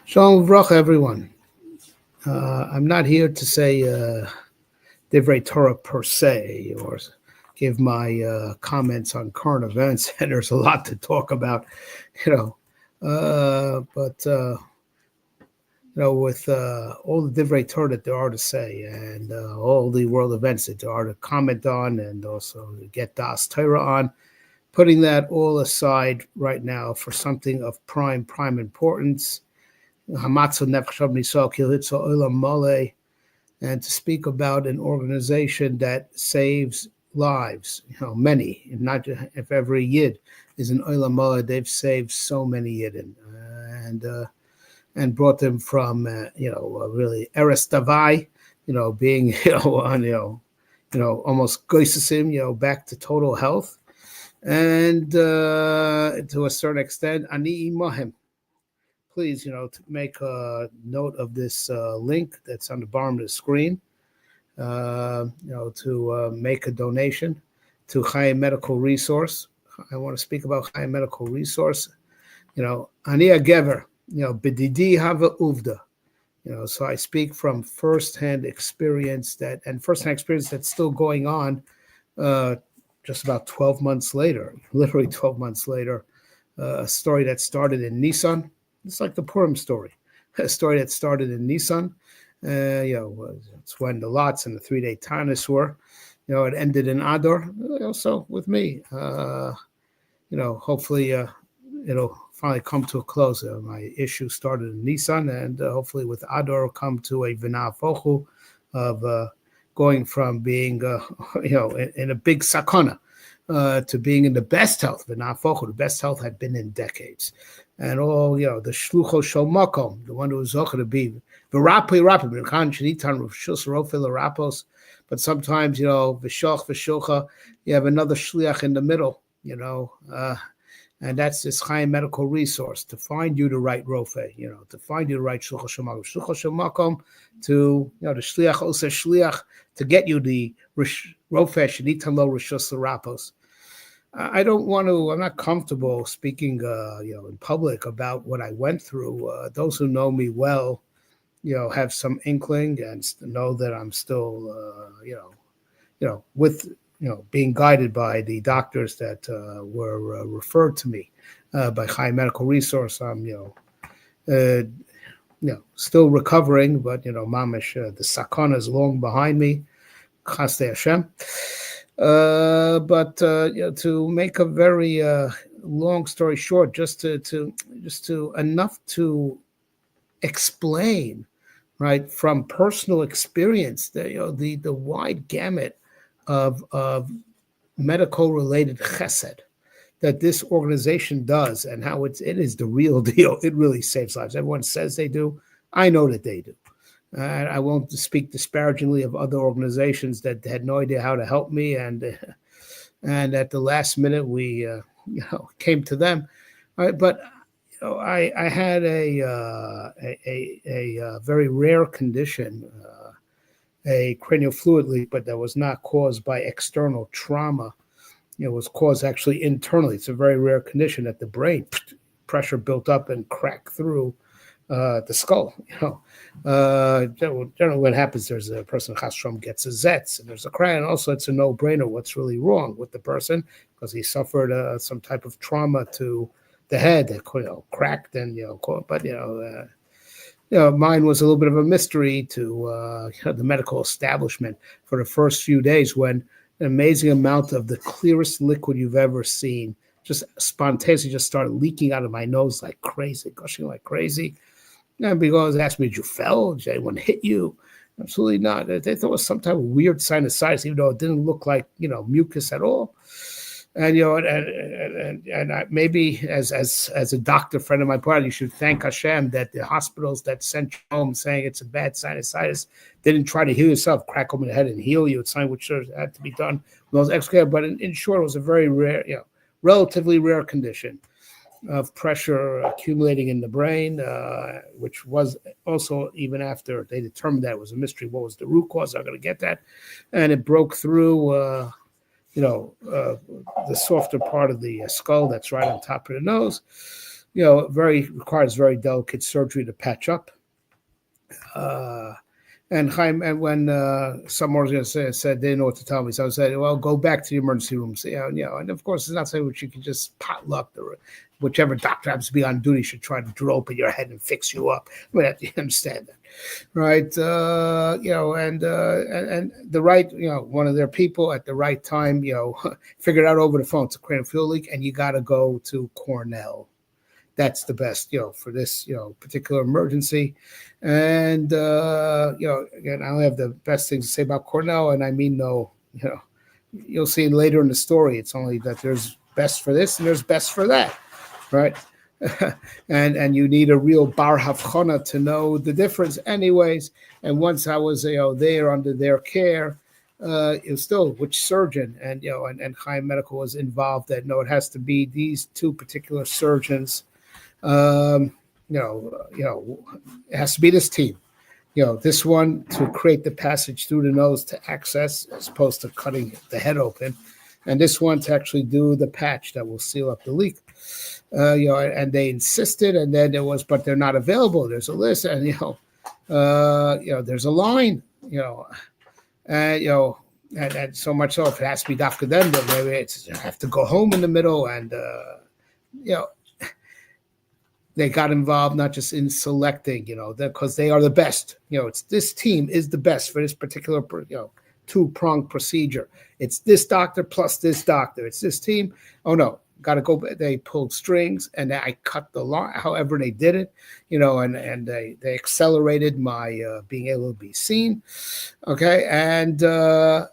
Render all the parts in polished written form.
Shalom V'racha, everyone. I'm not here to say Divrei Torah per se, or give my comments on current events, and there's a lot to talk about, but with all the Divrei Torah that there are to say, and all the world events that there are to comment on, and also get Das Torah on, putting that all aside right now for something of prime importance, and to speak about an organization that saves lives, many, if every yid is an olam maleh, they've saved so many yidden, and brought them from really eres davai, being almost goysesim, back to total health, and to a certain extent ani imahim. Please, to make a note of this link that's on the bottom of the screen, to make a donation to Chaim Medical Resource. I want to speak about Chaim Medical Resource. Ani a gever, b'didi hava uvda. So I speak from firsthand experience that's still going on just about 12 months later, literally 12 months later, a story that started in Nisan. It's like the Purim story, a story that started in Nisan. It's when the lots and the 3-day Tanis were. It ended in Adar. Also with me. Hopefully it'll finally come to a close. My issue started in Nisan, and hopefully with Adar will come to a v'na'afochu of going from being, in a big sakana, to being in the best health, v'na'afochu. The best health I've been in decades. And all, the shlucho shel makom, the one who was zocher to be v'rapi, but sometimes, v'shoch v'shocha, you have another shliach in the middle, and that's this Chaim Medical Resource, to find you the right rofe, to find you the right shlucho shel makom, to, the shliach ose shliach, to get you the rofe shenitan lo rishus l'rapos. I'm not comfortable speaking, in public about what I went through. Those who know me well, have some inkling and know that I'm still, with, being guided by the doctors that were referred to me by Chaim Medical Resource. I'm, still recovering, but, mamish, the sakana is long behind me. Chasdei Hashem. But to make a very long story short, just to enough to explain, right, from personal experience, the wide gamut of medical related chesed that this organization does, and how it is the real deal. It really saves lives. Everyone says they do. I know that they do. I won't speak disparagingly of other organizations that had no idea how to help me, and at the last minute we came to them. But I had a very rare condition, a cranial fluid leak, but that was not caused by external trauma. It was caused actually internally. It's a very rare condition that the brain pressure built up and cracked through the skull. Generally what happens, there's a person chastrom gets a zets, and there's a crack, and also it's a no-brainer what's really wrong with the person, because he suffered some type of trauma to the head that cracked, and but mine was a little bit of a mystery to the medical establishment for the first few days, when an amazing amount of the clearest liquid you've ever seen just spontaneously just started leaking out of my nose like crazy, gushing like crazy. And because they asked me, did you fell? Did anyone hit you? Absolutely not. They thought it was some type of weird sinusitis, even though it didn't look like, mucus at all. And, and I, maybe as a doctor friend of my part, you should thank Hashem that the hospitals that sent you home saying it's a bad sinusitis didn't try to heal yourself, crack open the head and heal you. It's something which had to be done with those extra care. But in short, it was a very rare, relatively rare condition of pressure accumulating in the brain, which was also, even after they determined that it was a mystery, what was the root cause? I'm going to get that. And it broke through, the softer part of the skull that's right on top of the nose. requires very delicate surgery to patch up. And Chaim, and when some organization said they didn't know what to tell me, so I said, well, go back to the emergency room. So, and of course, it's not saying which you can just potluck. Whichever doctor happens to be on duty should try to drill open your head and fix you up. I mean, you understand that, right? And the right, one of their people at the right time, figured out over the phone it's a cranial fuel leak, and you got to go to Cornell. That's the best, for this, particular emergency. And, again, I only have the best things to say about Cornell, and I mean, you'll see later in the story, it's only that there's best for this and there's best for that, right? and you need a real bar havchana to know the difference anyways. And once I was, there under their care, it was still which surgeon, and, and Chaim Medical was involved that, it has to be these two particular surgeons. It has to be this team, this one to create the passage through the nose to access as opposed to cutting the head open, and this one to actually do the patch that will seal up the leak. And they insisted, and then but they're not available. There's a list, and there's a line, and so much so if it has to be dafka then, but maybe it's you have to go home in the middle, and they got involved not just in selecting, because they are the best. It's this team is the best for this particular, two-pronged procedure. It's this doctor plus this doctor. It's this team. Oh no, got to go. They pulled strings and I cut the line. However they did it, and they accelerated my being able to be seen. Okay, and then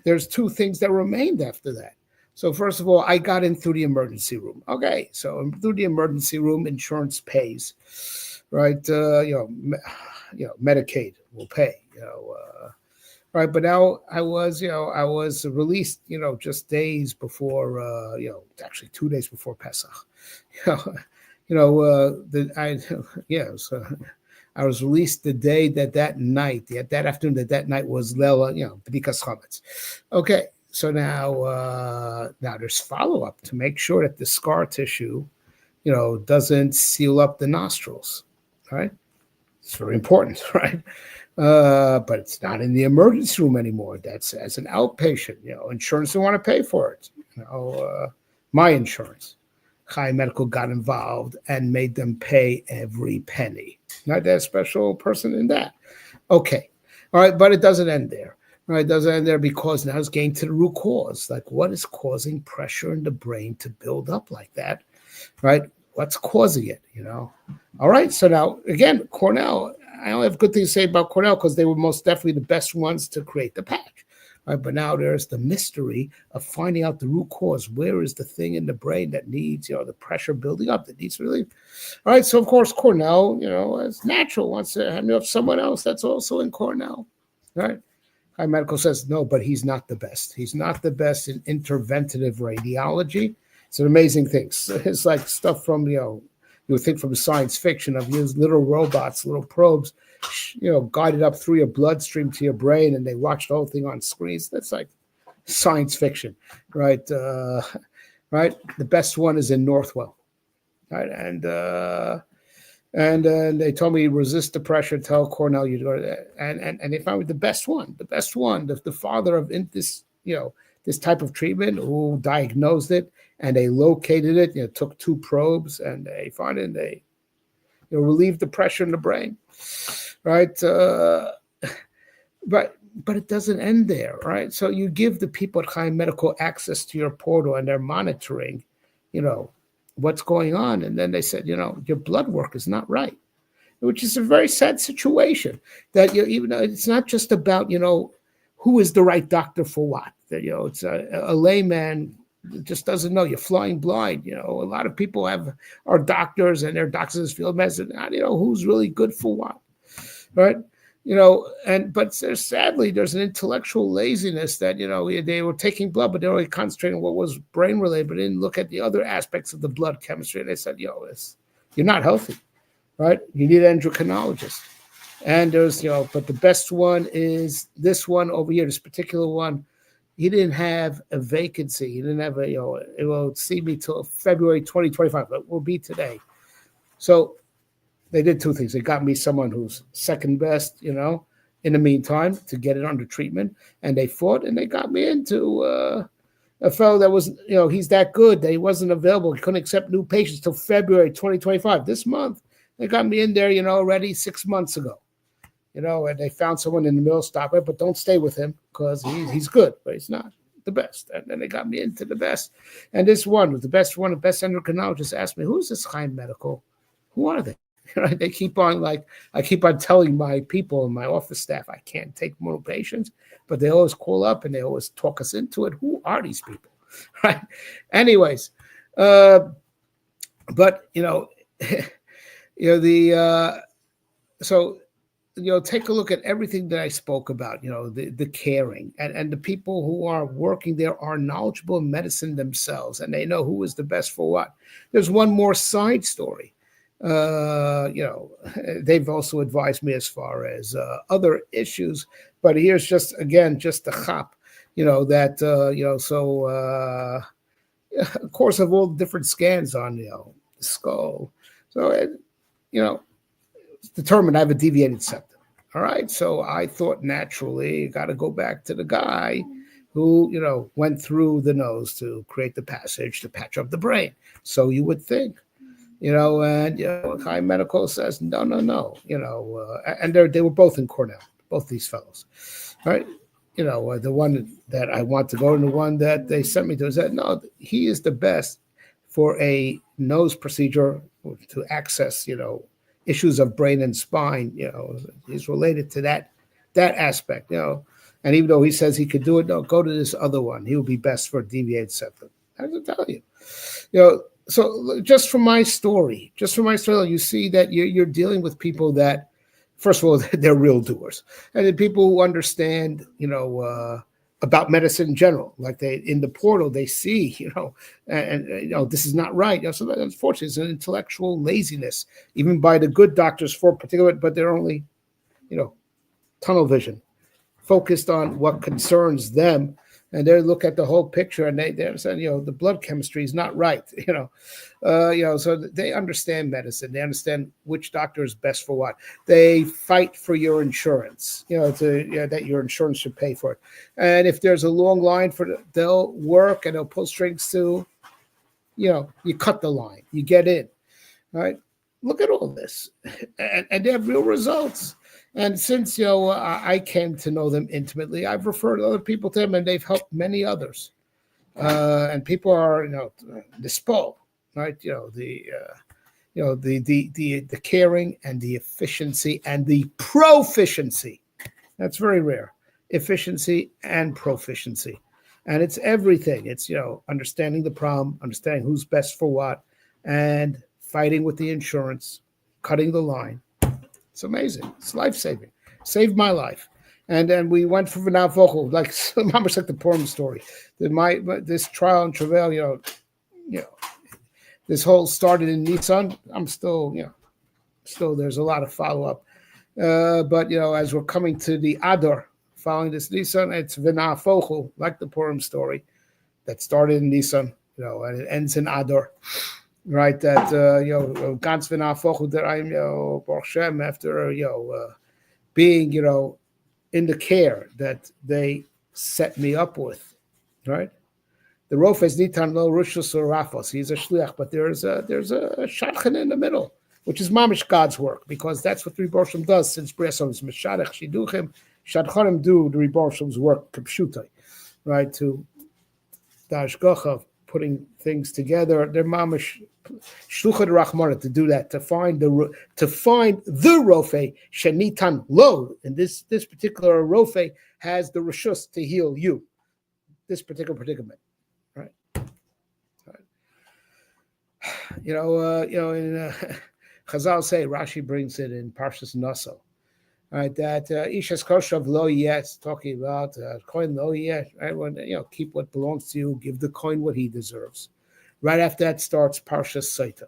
there's two things that remained after that. So first of all, I got in through the emergency room. Okay, so through the emergency room, insurance pays, right? Medicaid will pay, right? But now I was released, just days before, actually 2 days before Pesach. I was released the day that night, that afternoon, that night was Lela, B'dikas Chametz. Okay. So now there's follow-up to make sure that the scar tissue, doesn't seal up the nostrils, right? It's very important, right? But it's not in the emergency room anymore. That's as an outpatient, insurance don't want to pay for it. My insurance, Chaim Medical got involved and made them pay every penny. Not that special person in that. Okay. All right, but it doesn't end there. Right, doesn't end there because now it's getting to the root cause. Like, what is causing pressure in the brain to build up like that? Right? What's causing it? All right. So now, again, Cornell. I only have good things to say about Cornell because they were most definitely the best ones to create the patch. Right? But now there's the mystery of finding out the root cause. Where is the thing in the brain that needs, the pressure building up that needs relief? All right. So of course, Cornell, as natural, wants to have someone else that's also in Cornell. Right? Chaim Medical says, no, but he's not the best. He's not the best in interventive radiology. It's an amazing thing. It's like stuff from, you would think from science fiction of these little robots, little probes, guided up through your bloodstream to your brain, and they watch the whole thing on screens. That's like science fiction, right? Right? The best one is in Northwell, right? And they told me resist the pressure, tell Cornell you go there. And they found me the best one, the father of this, this type of treatment who diagnosed it, and they located it, took two probes, and they found it, and they relieved the pressure in the brain, right? But it doesn't end there, right? So you give the people at Chaim Medical access to your portal, and they're monitoring, what's going on. And then they said, your blood work is not right, which is a very sad situation that, even though it's not just about, who is the right doctor for what, that, it's a layman just doesn't know. You're flying blind. A lot of people are doctors and they're doctors in this field of medicine. How do you know who's really good for what, right? But sadly, there's an intellectual laziness that, they were taking blood, but they were only concentrating on what was brain related, but didn't look at the other aspects of the blood chemistry. And they said, you're not healthy, right? You need an endocrinologist. And there's, but the best one is this one over here, this particular one, he didn't have a vacancy. He didn't have a, it will see me till February 2025. That will be today. So they did two things. They got me someone who's second best, in the meantime, to get it under treatment. And they fought, and they got me into a fellow that was, he's that good that he wasn't available. He couldn't accept new patients till February 2025. This month, they got me in there, already 6 months ago. And they found someone in the middle, stop it, but don't stay with him because he's good, but he's not the best. And then they got me into the best. And this one was the best endocrinologist asked me, who's this Chaim Medical? Who are they? They keep on I keep on telling my people and my office staff, I can't take more patients, but they always call up and they always talk us into it. Who are these people? Right. Anyways, but, so, take a look at everything that I spoke about, the caring and the people who are working there are knowledgeable in medicine themselves, and they know who is the best for what. There's one more side story. They've also advised me as far as other issues, but here's just the chap, of course, of all the different scans on, the skull. So, it's determined I have a deviated septum. All right. So I thought naturally got to go back to the guy who, went through the nose to create the passage to patch up the brain. So you would think, Chaim Medical says, no. And they were both in Cornell, both these fellows. All right. The one that I want to go and the one that they sent me to said, no, he is the best for a nose procedure to access, issues of brain and spine, is related to that aspect, And even though he says he could do it, no, go to this other one. He will be best for deviated septum. I have to tell you, So just from my story, you see that you're dealing with people that, first of all, they're real doers, and then people who understand, about medicine in general. Like they in the portal, they see, and this is not right. So that, unfortunately, it's an intellectual laziness, even by the good doctors for particular, but they're only, tunnel vision, focused on what concerns them. And they look at the whole picture, and they're saying, the blood chemistry is not right, So they understand medicine. They understand which doctor is best for what. They fight for your insurance, that your insurance should pay for it. And if there's a long line they'll work and they'll pull strings to, you cut the line, you get in, right? Look at all this, and they have real results. And since, I came to know them intimately, I've referred other people to them, and they've helped many others. And people are, disposed, right? The caring and the efficiency and the proficiency. That's very rare. Efficiency and proficiency. And it's everything. It's, understanding the problem, understanding who's best for what, and fighting with the insurance, cutting the line. It's amazing. It's life-saving. Saved my life. And then we went for V'nal Vochel, like the Purim story. This trial and travail, this whole started in Nissan. I'm still there's a lot of follow-up. But, as we're coming to the Adar, following this Nissan, it's V'nal Vochel, like the Purim story that started in Nissan, and it ends in Adar. Right, that ganz V'nal Vochel that I'm Baruch Shem, after being in the care that they set me up with, right? The Rofes Nitan Lo Rushus or Rafos. He's a shliach, but there's a shadchan in the middle, which is mamish God's work, because that's what the Rebbe Shem does since Bria Shem is Meshadech Shiduchim. Shadchanim do the Rebbe Shem's work kapshutai, right? To the hashgacha of putting things together. They're mamish shluchad rachmana to do that, to find the rofe shenitan lo, and this particular rofe has the reshus to heal you, this particular predicament, right? In Chazal say, Rashi brings it in Parshas Naso, right? That Ishas Koshav lo yes, talking about coin lo yes, right? When keep what belongs to you, give the coin what he deserves. Right after that starts Parshas Saita.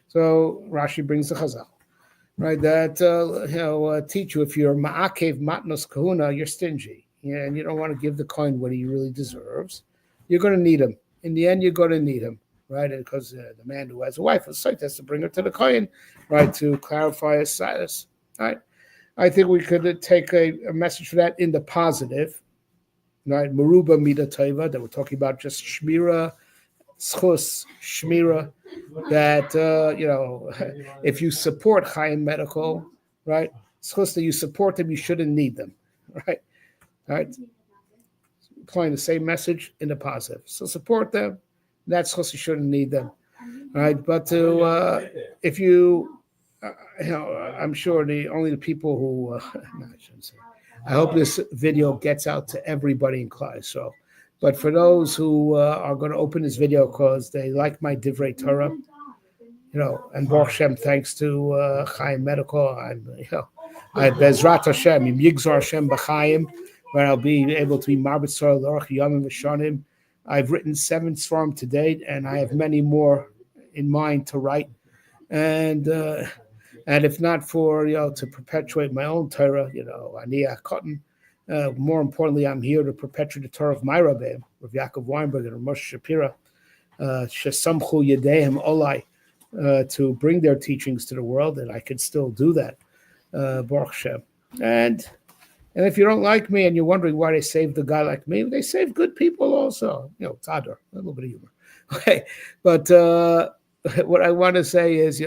So Rashi brings the Chazal, right? That teach you if you're ma'akev matnos kahuna, you're stingy. and you don't want to give the coin what he really deserves, you're going to need him. In the end, you're going to need him, right? Because the man who has a wife has to bring her to the coin, right, to clarify his status, right? I think we could take a message for that in the positive, right? Meruba Mida Taiva, that we're talking about just Shmira, zechus, Shmira, that, if you support Chaim Medical, right? Zechus, that you support them, you shouldn't need them, right? Right? Applying the same message in the positive. So support them. That's zechus, you shouldn't need them, right? But if you, I'm sure only the people who, no, I shouldn't say. I hope this video gets out to everybody in class. So, but for those who are going to open this video because they like my Divrei Torah, and Baruch Hashem, thanks to Chaim Medical, I Bezrat Hashem, Yigzar Hashem B'Chaim, where I'll be able to be Marbet Torah L'Orach Yamim V'Shanim. I've written 7 Svarim to date, and I have many more in mind to write. And if not for to perpetuate my own Torah, Aniyah Cotton. More importantly, I'm here to perpetuate the Torah of my Rabbeim, Rav Yaakov Weinberg and Rav Moshe Shapira, Shesamchu Yedehem Olai, to bring their teachings to the world, and I could still do that, Baruch Hashem. And if you don't like me and you're wondering why they saved a guy like me, they saved good people also. Tzadar, a little bit of humor. Okay, but what I want to say is,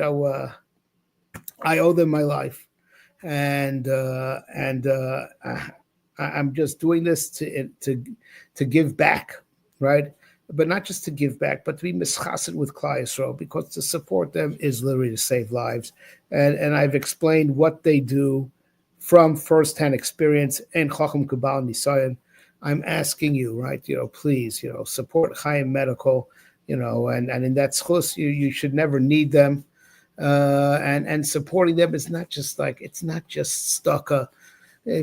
I owe them my life, and I'm just doing this to give back, right? But not just to give back, but to be mischasid with Klal Yisrael, because to support them is literally to save lives. And I've explained what they do from firsthand experience and Chacham Kabbalah Nisayan. I'm asking you, right? Please, support Chaim Medical, and in that zechus, you should never need them. And supporting them is not just it's not just stucca,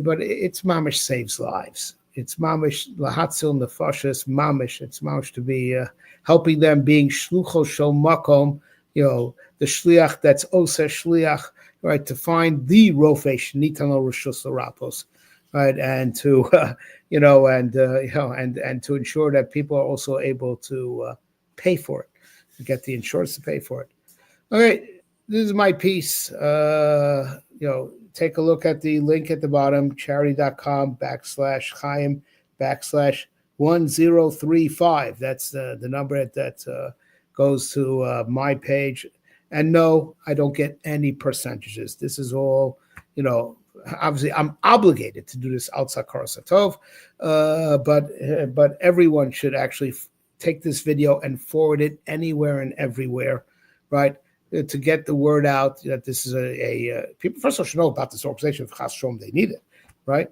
but it's mamish saves lives. It's mamish lahatzil nefashos mamish. It's mamish to be helping them, being shlucho shel makom. The shliach that's oseh shliach, right? To find the rofesh nitano rishus l'rapos, right? And to and to ensure that people are also able to pay for it, to get the insurance to pay for it. All right, this is my piece. Take a look at the link at the bottom, charity.com/Chaim/1035. That's the number that goes to my page. And no, I don't get any percentages. This is all, obviously I'm obligated to do this outside Karasatov, but everyone should actually take this video and forward it anywhere and everywhere, right? To get the word out that this is people first of all should know about this organization. If Chas Shom, they need it, right?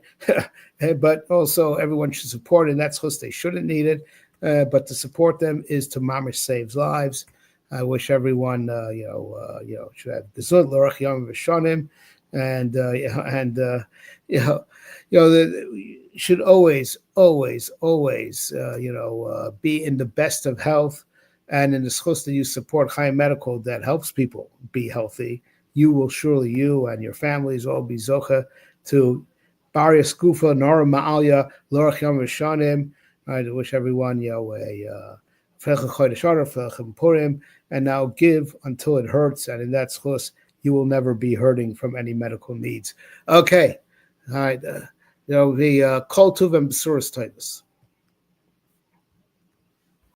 But also everyone should support it, and that's because they shouldn't need it. But to support them is to mamish saves lives. I wish everyone, should have the L'Orach Yamim V'Shanim, should always, be in the best of health. And in the zechus that you support Chaim Medical that helps people be healthy, you and your families all be zocha to Baria Skufa, Nora Ma'alya, L'Orach Yamim V'Shanim. I wish everyone, and now give until it hurts. And in that zechus, you will never be hurting from any medical needs. Okay. All right. The Kol Tuv and Besuras Taivas.